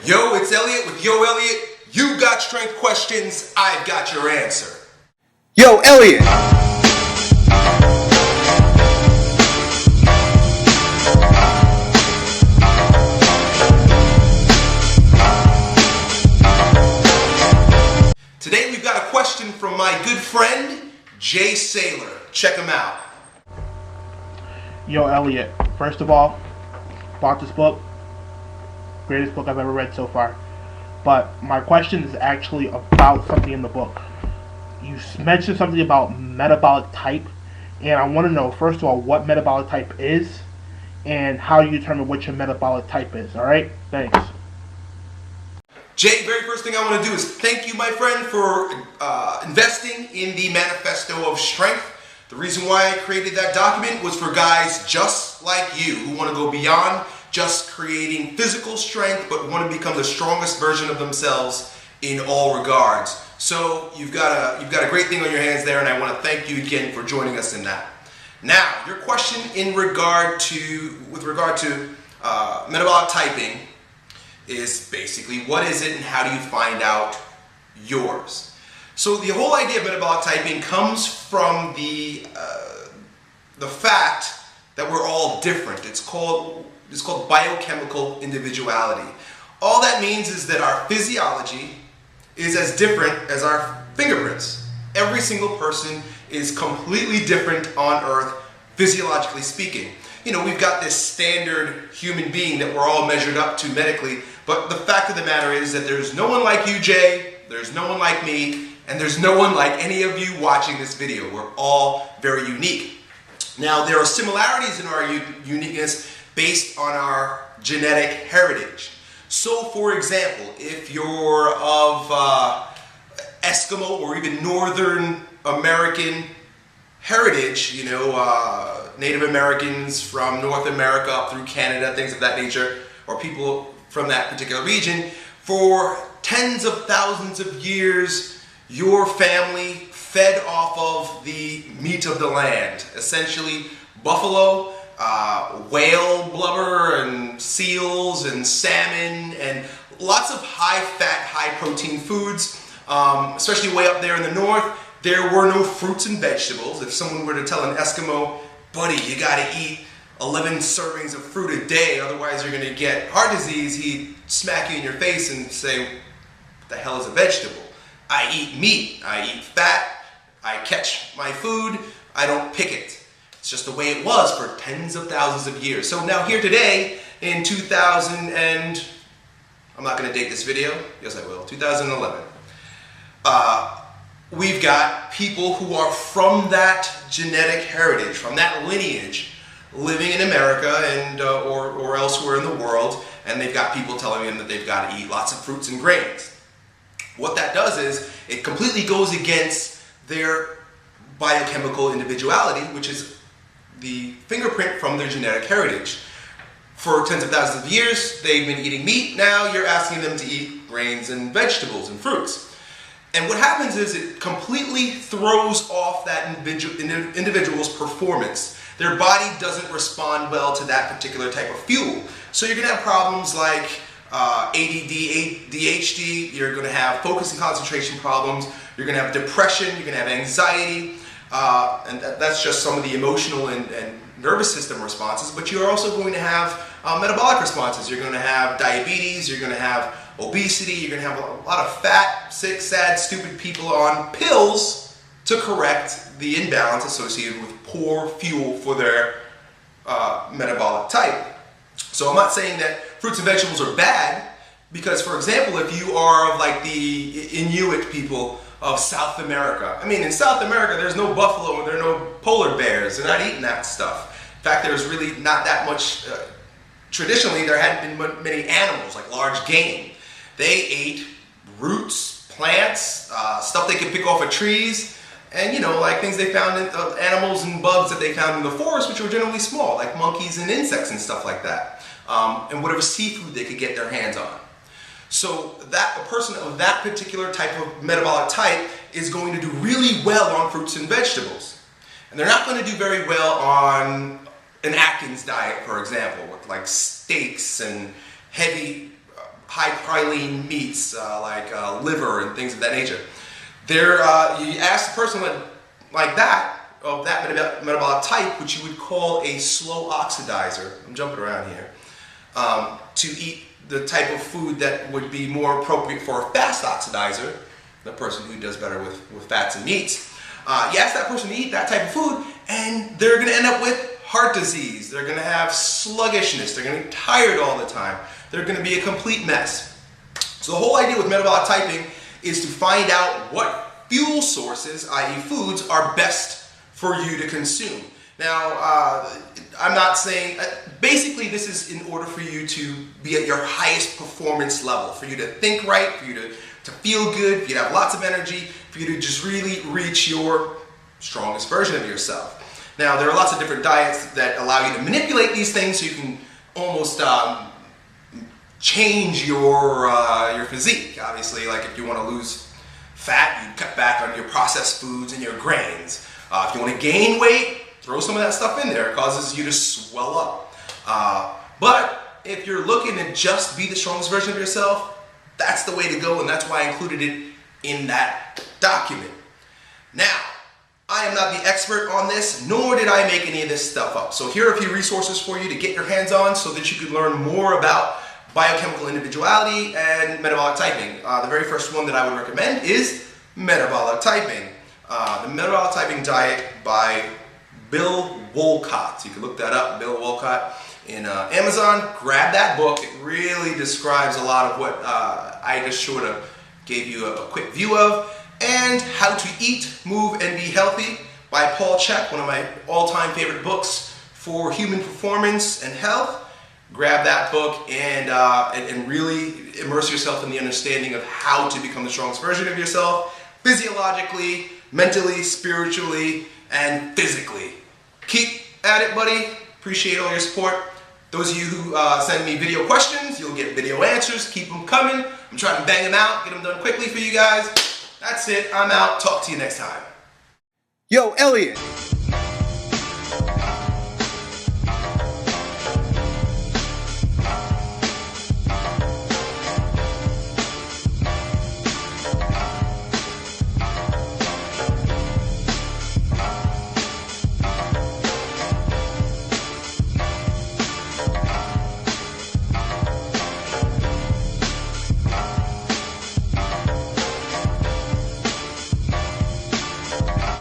Yo, it's Elliot with Yo Elliot. You got strength questions, I've got your answer. Yo, Elliot! Today we've got a question from my good friend, Jay Saylor. Check him out. Yo, Elliot, first of all, bought this book. Greatest book I've ever read so far. But my question is actually about something in the book. You mentioned something about metabolic type, and I want to know, first of all, what metabolic type is, and how you determine what your metabolic type is, alright? Thanks. Jay, very first thing I want to do is thank you, my friend, for investing in the Manifesto of Strength. The reason why I created that document was for guys just like you who want to go beyond just creating physical strength, but want to become the strongest version of themselves in all regards. So you've got a great thing on your hands there, and I want to thank you again for joining us in that. Now, your question with regard to metabolic typing is basically, what is it and how do you find out yours? So the whole idea of metabolic typing comes from the fact that we're all different. It's called biochemical individuality. All that means is that our physiology is as different as our fingerprints. Every single person is completely different on Earth, physiologically speaking. You know, we've got this standard human being that we're all measured up to medically, but the fact of the matter is that there's no one like you, Jay, there's no one like me, and there's no one like any of you watching this video. We're all very unique. Now, there are similarities in our uniqueness based on our genetic heritage. So, for example, if you're of Eskimo or even Northern American heritage, you know, Native Americans from North America up through Canada, things of that nature, or people from that particular region, for tens of thousands of years, your family fed off of the meat of the land, essentially buffalo, whale blubber and seals and salmon and lots of high-fat, high-protein foods, especially way up there in the north. There were no fruits and vegetables. If someone were to tell an Eskimo, buddy, you gotta eat 11 servings of fruit a day, otherwise you're gonna get heart disease, he'd smack you in your face and say, what the hell is a vegetable? I eat meat, I eat fat, I catch my food, I don't pick it. It's just the way it was for tens of thousands of years. So now here today, in 2000 and, I'm not gonna date this video, yes I will, 2011. We've got people who are from that genetic heritage, from that lineage, living in America and or elsewhere in the world, and they've got people telling them that they've got to eat lots of fruits and grains. What that does is it completely goes against their biochemical individuality, which is the fingerprint from their genetic heritage. For tens of thousands of years, they've been eating meat. Now you're asking them to eat grains and vegetables and fruits. And what happens is it completely throws off that individual's performance. Their body doesn't respond well to that particular type of fuel. So you're going to have problems like ADD, ADHD, you're going to have focus and concentration problems, you're going to have depression, you're going to have anxiety, and that's just some of the emotional and nervous system responses, but you're also going to have metabolic responses. You're going to have diabetes, you're going to have obesity, you're going to have a lot of fat, sick, sad, stupid people on pills to correct the imbalance associated with poor fuel for their metabolic type. So I'm not saying that fruits and vegetables are bad, because for example, if you are of like the Inuit people of South America, I mean in South America there's no buffalo and there are no polar bears, they're not eating that stuff. In fact, there's really not that much, traditionally there hadn't been many animals like large game. They ate roots, plants, stuff they could pick off of trees, and you know, like things they found in animals and bugs that they found in the forest, which were generally small, like monkeys and insects and stuff like that, and whatever seafood they could get their hands on. So that a person of that particular type of metabolic type is going to do really well on fruits and vegetables, and they're not going to do very well on an Atkins diet, for example, with like steaks and heavy high protein meats like liver and things of that nature. You ask the person like that, of that metabolic type, which you would call a slow oxidizer, I'm jumping around here, to eat the type of food that would be more appropriate for a fast oxidizer, the person who does better with fats and meats. You ask that person to eat that type of food, and they're going to end up with heart disease. They're going to have sluggishness. They're going to be tired all the time. They're going to be a complete mess. So the whole idea with metabolic typing is to find out what fuel sources, i.e. foods, are best for you to consume. Now, I'm not saying, basically this is in order for you to be at your highest performance level, for you to think right, for you to feel good, for you to have lots of energy, for you to just really reach your strongest version of yourself. Now, there are lots of different diets that allow you to manipulate these things so you can almost change your physique. Obviously, like if you want to lose fat, you cut back on your processed foods and your grains. If you want to gain weight, throw some of that stuff in there. It causes you to swell up. But if you're looking to just be the strongest version of yourself, that's the way to go, and that's why I included it in that document. Now, I am not the expert on this, nor did I make any of this stuff up. So here are a few resources for you to get your hands on so that you can learn more about biochemical individuality and metabolic typing. The very first one that I would recommend is metabolic typing. The Metabolic Typing Diet by Bill Wolcott. You can look that up, Bill Wolcott, in Amazon. Grab that book. It really describes a lot of what I just sort of gave you a quick view of. And How to Eat, Move, and Be Healthy by Paul Chek, one of my all-time favorite books for human performance and health. Grab that book and really immerse yourself in the understanding of how to become the strongest version of yourself, physiologically, mentally, spiritually, and physically. Keep at it, buddy. Appreciate all your support. Those of you who send me video questions, you'll get video answers. Keep them coming. I'm trying to bang them out, get them done quickly for you guys. That's it. I'm out. Talk to you next time. Yo, Elliot!